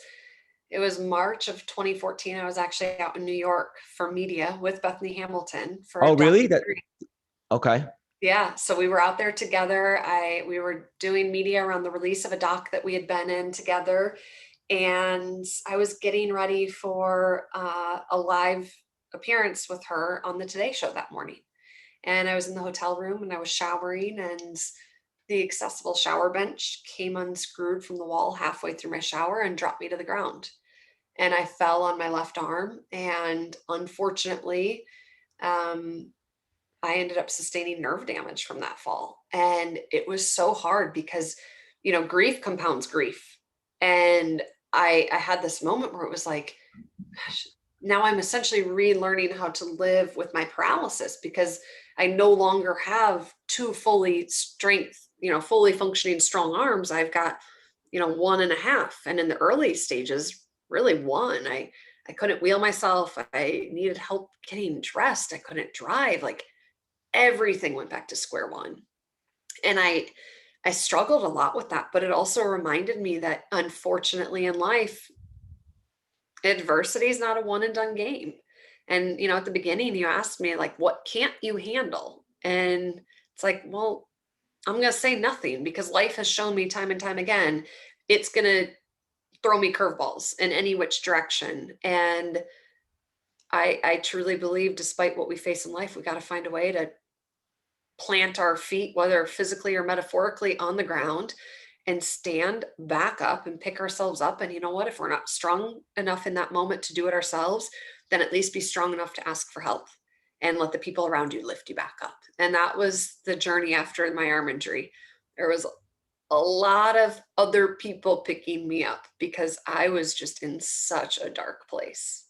March of 2014. I was actually out in New York for media with Bethany Hamilton for a Oh, really? documentary. Okay. Yeah, so we were out there together. We were doing media around the release of a doc that we had been in together, and I was getting ready for a live appearance with her on the Today Show that morning. And I was in the hotel room and I was showering, and the accessible shower bench came unscrewed from the wall halfway through my shower and dropped me to the ground. And I fell on my left arm, and unfortunately, um, I ended up sustaining nerve damage from that fall. And it was so hard because, grief compounds grief. And I had this moment where it was like, gosh, now I'm essentially relearning how to live with my paralysis because I no longer have two fully functioning strong arms. I've got, one and a half. And in the early stages, really one. I couldn't wheel myself. I needed help getting dressed. I couldn't drive. Like everything went back to square one. And I struggled a lot with that, but it also reminded me that unfortunately in life, adversity is not a one and done game. And at the beginning you asked me like, what can't you handle? And it's like, well, I'm going to say nothing, because life has shown me time and time again it's going to throw me curveballs in any which direction. And I truly believe, despite what we face in life, we got to find a way to plant our feet, whether physically or metaphorically, on the ground and stand back up and pick ourselves up. And you know what? If we're not strong enough in that moment to do it ourselves, then at least be strong enough to ask for help. and let the people around you lift you back up. And that was the journey after my arm injury. There was a lot of other people picking me up because I was just in such a dark place.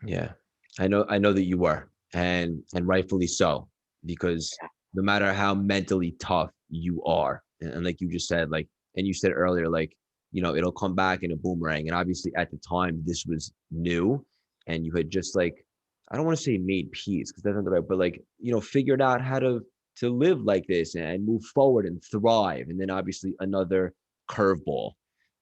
Yeah. I know that you were, and rightfully so, because Yeah. no matter how mentally tough you are, and like you just said, like, and you said earlier, like, it'll come back in a boomerang. And obviously at the time this was new, and you had just like, I don't want to say made peace because that's not the right, but like, figured out how to live like this and move forward and thrive. And then obviously another curveball,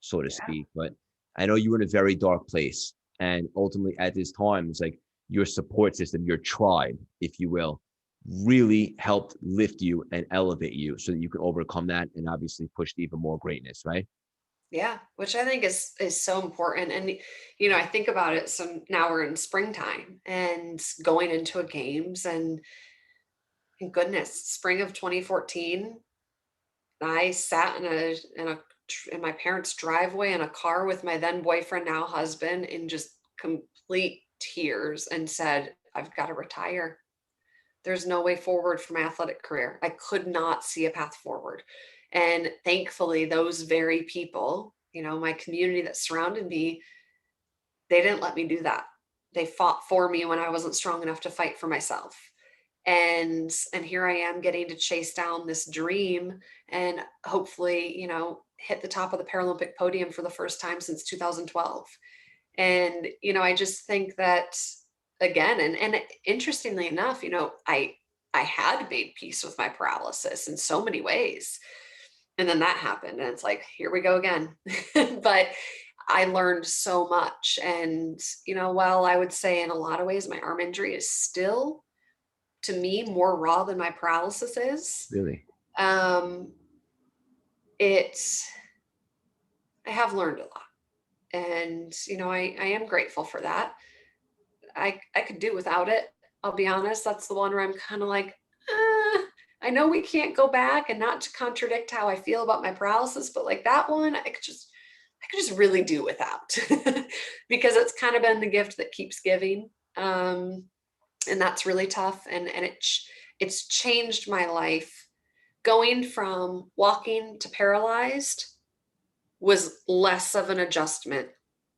so to Yeah. speak. But I know you were in a very dark place. And ultimately at this time, it's like your support system, your tribe, if you will, really helped lift you and elevate you so that you can overcome that and obviously push to even more greatness, right? Yeah, which I think is so important. And I think about it. So now we're in springtime and going into a games, and goodness, spring of 2014, I sat in my parents' driveway in a car with my then boyfriend, now husband, in just complete tears and said, I've got to retire. There's no way forward for my athletic career. I could not see a path forward. And thankfully, those very people, my community that surrounded me, they didn't let me do that. They fought for me when I wasn't strong enough to fight for myself. And here I am getting to chase down this dream and hopefully, hit the top of the Paralympic podium for the first time since 2012. And I just think that, again, and interestingly enough, I had made peace with my paralysis in so many ways. And then that happened and it's like, here we go again. But I learned so much. And while I would say in a lot of ways my arm injury is still, to me, more raw than my paralysis is, Really. um it's I have learned a lot. And I am grateful for that. I could do without it. I'll be honest. That's the one where I'm kind of like, I know we can't go back, and not to contradict how I feel about my paralysis, but like that one, I could just really do without because it's kind of been the gift that keeps giving. And that's really tough. And it's changed my life. Going from walking to paralyzed was less of an adjustment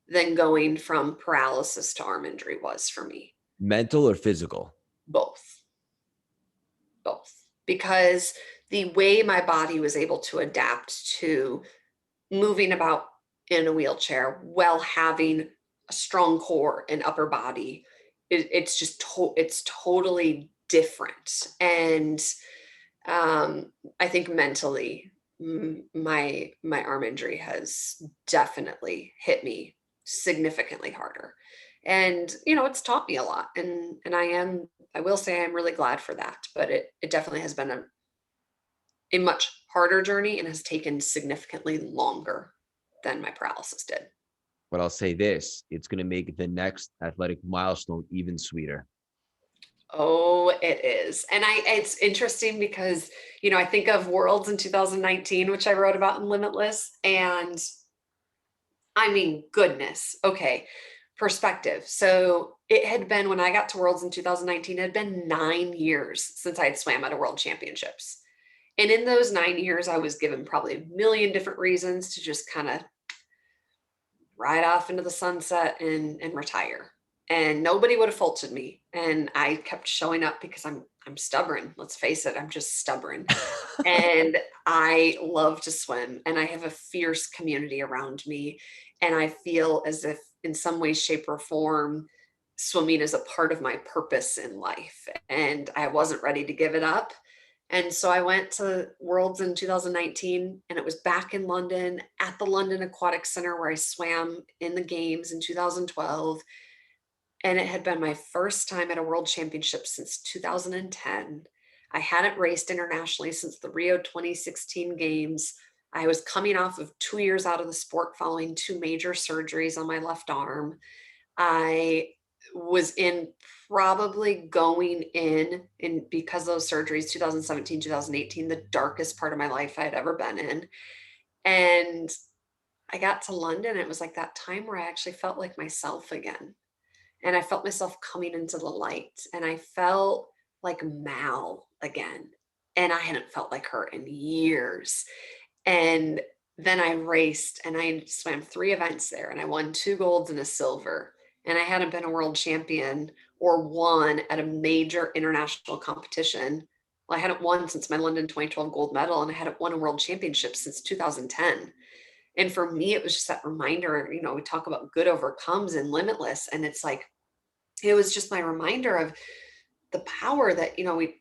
than going from paralysis to arm injury was for me. Mental or physical? Both, both. Because the way my body was able to adapt to moving about in a wheelchair while having a strong core and upper body, it's just it's totally different. And I think mentally, my arm injury has definitely hit me significantly harder. And it's taught me a lot. And I will say I'm really glad for that. But it definitely has been a much harder journey and has taken significantly longer than my paralysis did. But I'll say this, it's going to make the next athletic milestone even sweeter. Oh, it is. And it's interesting because, I think of Worlds in 2019, which I wrote about in Limitless. And I mean, goodness. Okay. Perspective. So it had been, when I got to Worlds in 2019, it had been 9 years since I had swam at a world championships. And in those 9 years, I was given probably a million different reasons to just kind of ride off into the sunset and retire. And nobody would have faulted me. And I kept showing up because I'm stubborn. Let's face it, I'm just stubborn. And I love to swim, and I have a fierce community around me. And I feel as if in some way, shape, or form, swimming is a part of my purpose in life. And I wasn't ready to give it up. And so I went to Worlds in 2019, and it was back in London at the London Aquatic Center where I swam in the games in 2012. And it had been my first time at a world championship since 2010. I hadn't raced internationally since the Rio 2016 games. I was coming off of 2 years out of the sport following two major surgeries on my left arm. I was in probably going in because of those surgeries, 2017, 2018, the darkest part of my life I had ever been in. And I got to London. It was like that time where I actually felt like myself again. and I felt myself coming into the light, and I felt like Mal again. And I hadn't felt like her in years. And then I raced and I swam 3 events there and I won 2 golds and a silver. And I hadn't been a world champion or won at a major international competition. Well, I hadn't won since my London 2012 gold medal, and I hadn't won a world championship since 2010. And for me, it was just that reminder, we talk about good overcomes and limitless. And it's like, it was just my reminder of the power that,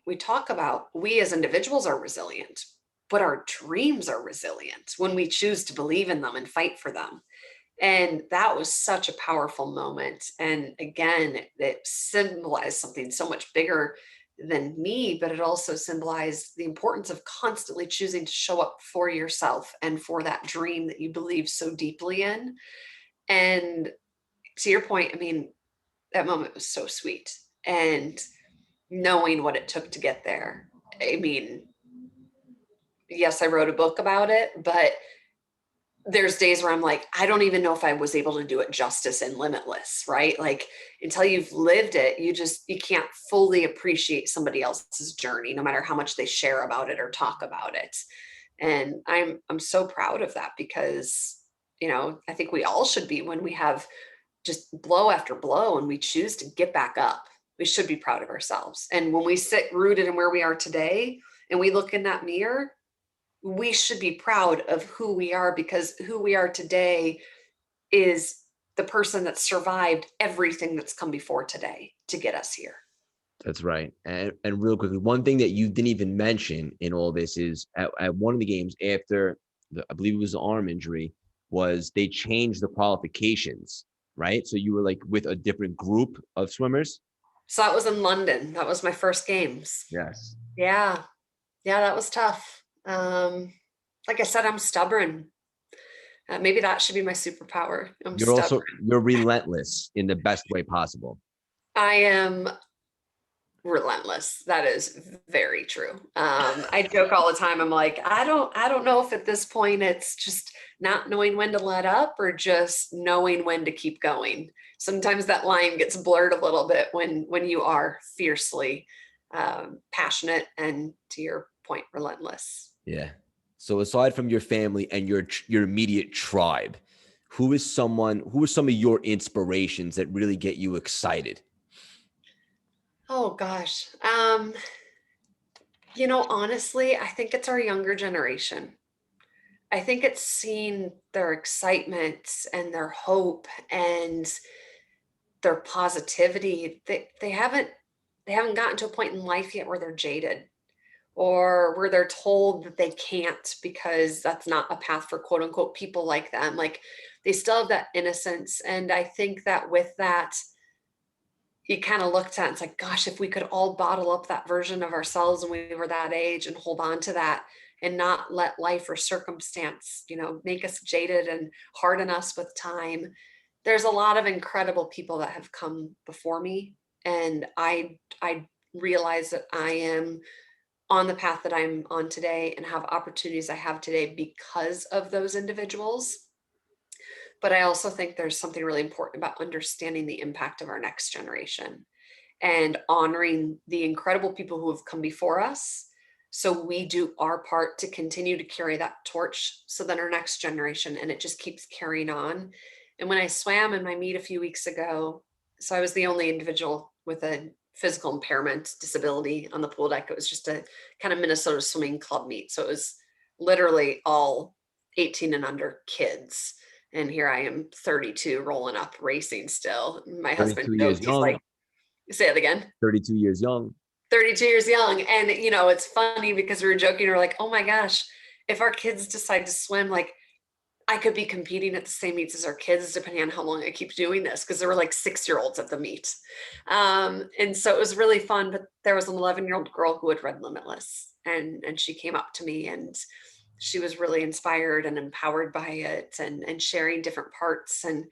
we talk about. We as individuals are resilient, but our dreams are resilient when we choose to believe in them and fight for them. And that was such a powerful moment. And again, it symbolized something so much bigger than me, but it also symbolized the importance of constantly choosing to show up for yourself and for that dream that you believe so deeply in. And to your point, I mean, that moment was so sweet. And knowing what it took to get there. I mean, yes, I wrote a book about it, but there's days where I'm like, I don't even know if I was able to do it justice in Limitless, right? Like, until you've lived it, you can't fully appreciate somebody else's journey, no matter how much they share about it or talk about it. And I'm so proud of that, because, I think we all should be, when we have just blow after blow and we choose to get back up. We should be proud of ourselves. And when we sit rooted in where we are today and we look in that mirror, we should be proud of who we are, because who we are today is the person that survived everything that's come before today to get us here. That's right. And real quickly, one thing that you didn't even mention in all this is at one of the games after I believe it was the arm injury, was they changed the qualifications, right? So you were like with a different group of swimmers. So that was in London. That was my first games. Yes. Yeah. Yeah, that was tough. Like I said, I'm stubborn. Maybe that should be my superpower. You're relentless in the best way possible. I am relentless. That is very true. I joke all the time. I'm like, I don't know if at this point it's just not knowing when to let up or just knowing when to keep going. Sometimes that line gets blurred a little bit when you are fiercely passionate and, to your point, relentless. Yeah. So aside from your family and your immediate tribe, who are some of your inspirations that really get you excited? Oh gosh. Honestly, I think it's our younger generation. I think it's seeing their excitement and their hope and their positivity. They haven't gotten to a point in life yet where they're jaded, or where they're told that they can't because that's not a path for quote unquote people like them. Like, they still have that innocence. And I think that with that, you kind of looked at it, it's like, gosh, if we could all bottle up that version of ourselves when we were that age and hold on to that, and not let life or circumstance, make us jaded and harden us with time. There's a lot of incredible people that have come before me. And I realize that I am on the path that I'm on today and have opportunities I have today because of those individuals. But I also think there's something really important about understanding the impact of our next generation and honoring the incredible people who have come before us. So we do our part to continue to carry that torch, so then our next generation, and it just keeps carrying on. And when I swam in my meet a few weeks ago, so I was the only individual with a physical impairment disability on the pool deck. It was just a kind of Minnesota swimming club meet. So it was literally all 18 and under kids. And here I am, 32, rolling up racing still. My husband 32 jokes, years he's young. like, say it again. 32 years young. 32 years young. And, it's funny because we were joking. We're like, oh my gosh, if our kids decide to swim, like, I could be competing at the same meets as our kids, depending on how long I keep doing this, because there were like 6-year-olds at the meet. And so it was really fun. But there was an 11-year-old girl who had read Limitless, and she came up to me, and she was really inspired and empowered by it, and sharing different parts. And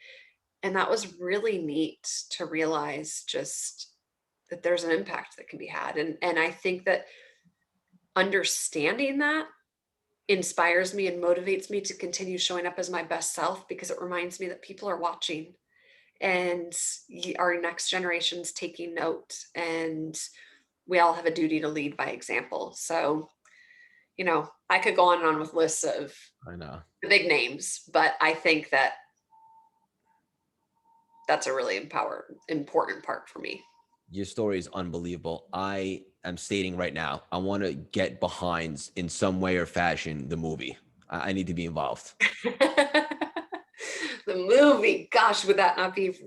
that was really neat to realize, just that there's an impact that can be had. And I think that understanding that inspires me and motivates me to continue showing up as my best self, because it reminds me that people are watching. and our next generation's taking note, and we all have a duty to lead by example. So, I could go on and on with lists of I know. the big names, but I think that that's a really important part for me. Your story is unbelievable. I am stating right now, I want to get behind in some way or fashion the movie. I need to be involved. The movie, gosh, would that not be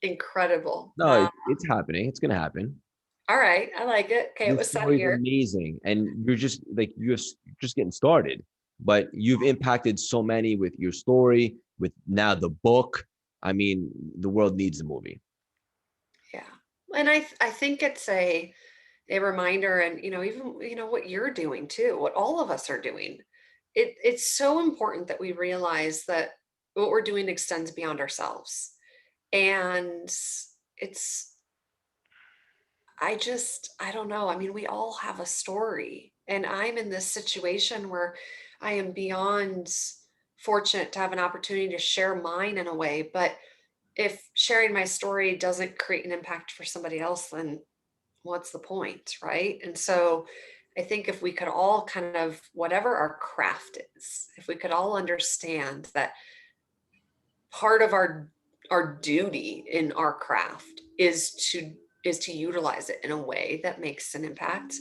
incredible? No, it's happening. It's going to happen. All right, I like it. Okay, it Your was set story is here. amazing, and you're just like you're just getting started. But you've impacted so many with your story, with now the book. I mean, the world needs a movie. Yeah, and I think it's a reminder, and even what you're doing too, what all of us are doing. It's so important that we realize that what we're doing extends beyond ourselves, and it's I don't know. I mean, we all have a story, and I'm in this situation where I am beyond fortunate to have an opportunity to share mine in a way. But if sharing my story doesn't create an impact for somebody else, then what's the point, right? And so I think if we could all kind of, whatever our craft is, if we could all understand that part of our duty in our craft is to utilize it in a way that makes an impact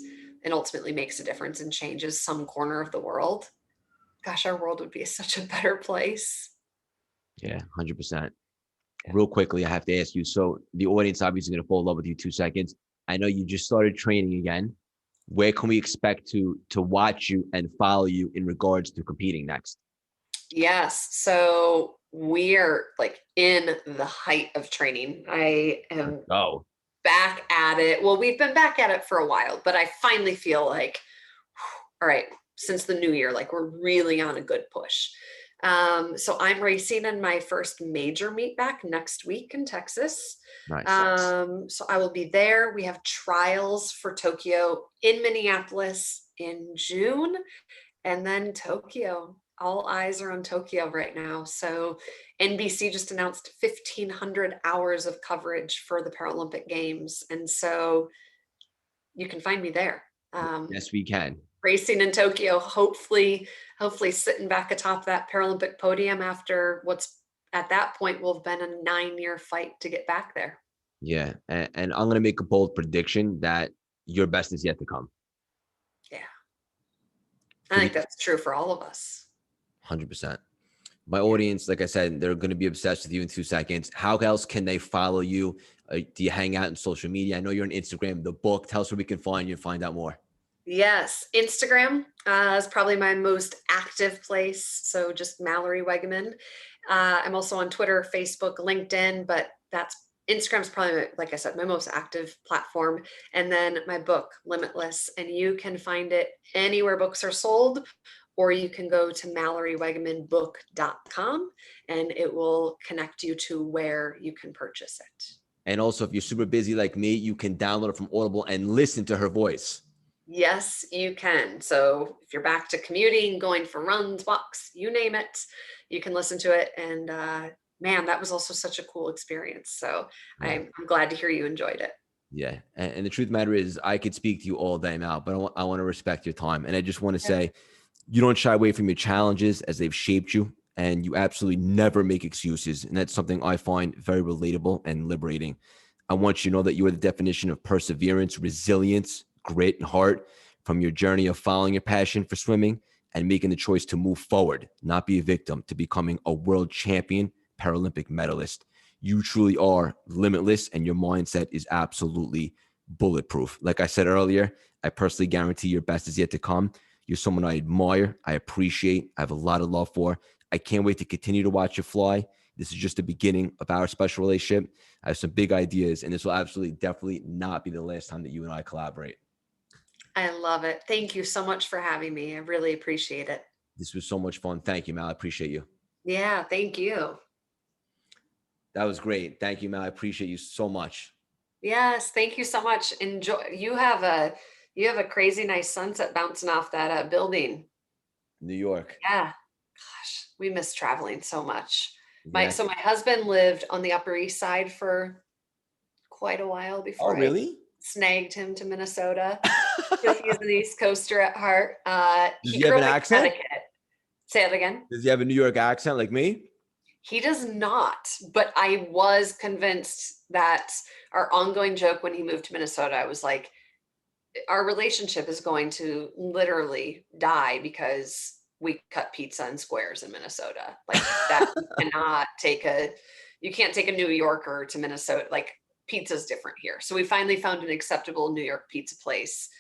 and ultimately makes a difference and changes some corner of the world, gosh, our world would be such a better place. Yeah, 100%. Yeah. Real quickly, I have to ask you. So the audience obviously going to fall in love with you 2 seconds. I know you just started training again. Where can we expect to watch you and follow you in regards to competing next? Yes. So we're like in the height of training. I Let's am go. back at it. Well, we've been back at it for a while, but I finally feel like, all right, since the new year, like we're really on a good push. So I'm racing in my first major meet back next week in Texas. Nice. So I will be there. We have trials for Tokyo in Minneapolis in June, and then Tokyo. All eyes are on Tokyo right now. So NBC just announced 1,500 hours of coverage for the Paralympic Games. And so you can find me there. Yes, we can. Racing in Tokyo, hopefully sitting back atop that Paralympic podium after what's at that point will have been a 9-year fight to get back there. Yeah. And I'm going to make a bold prediction that your best is yet to come. Yeah. I For think the that's true for all of us. 100%. My Yeah. audience, like I said, they're going to be obsessed with you in 2 seconds. How else can they follow you? Do you hang out in social media? I know you're on Instagram, the book. Tell us where we can find you and find out more. Yes, Instagram is probably my most active place. So just Mallory Weggemann. I'm also on Twitter, Facebook, LinkedIn, but Instagram's probably, like I said, my most active platform. And then my book, Limitless, and you can find it anywhere books are sold, or you can go to MalloryWeggemannBook.com and it will connect you to where you can purchase it. And also, if you're super busy like me, you can download it from Audible and listen to her voice. Yes, you can. So if you're back to commuting, going for runs, walks, you name it, you can listen to it. And man, that was also such a cool experience. So Yeah. I'm glad to hear you enjoyed it. Yeah. And the truth of the matter is, I could speak to you all day now, but I want to respect your time. And I just want to Yeah. say, you don't shy away from your challenges as they've shaped you, and you absolutely never make excuses. And that's something I find very relatable and liberating. I want you to know that you are the definition of perseverance, resilience, grit, and heart from your journey of following your passion for swimming and making the choice to move forward, not be a victim, to becoming a world champion Paralympic medalist. You truly are limitless, and your mindset is absolutely bulletproof. Like I said earlier, I personally guarantee your best is yet to come. You're someone I admire, I appreciate, I have a lot of love for. I can't wait to continue to watch you fly. This is just the beginning of our special relationship. I have some big ideas, and this will absolutely, definitely not be the last time that you and I collaborate. I love it. Thank you so much for having me. I really appreciate it. This was so much fun. Thank you, Mal. I appreciate you. Yeah, thank you. That was great. Thank you, Mal. I appreciate you so much. Yes, thank you so much. Enjoy. You have a crazy nice sunset bouncing off that building. New York. Yeah. Gosh, we miss traveling so much. So Exactly. my husband lived on the Upper East Side for quite a while Oh, before I really? snagged him to Minnesota. So he's an East Coaster at heart. Does He he have grew an up in accent? Connecticut. Say it again. Does he have a New York accent like me? He does not, but I was convinced that our ongoing joke when he moved to Minnesota, I was like, our relationship is going to literally die because we cut pizza in squares in Minnesota. Like that, you can't take a New Yorker to Minnesota. Like pizza's different here. So we finally found an acceptable New York pizza place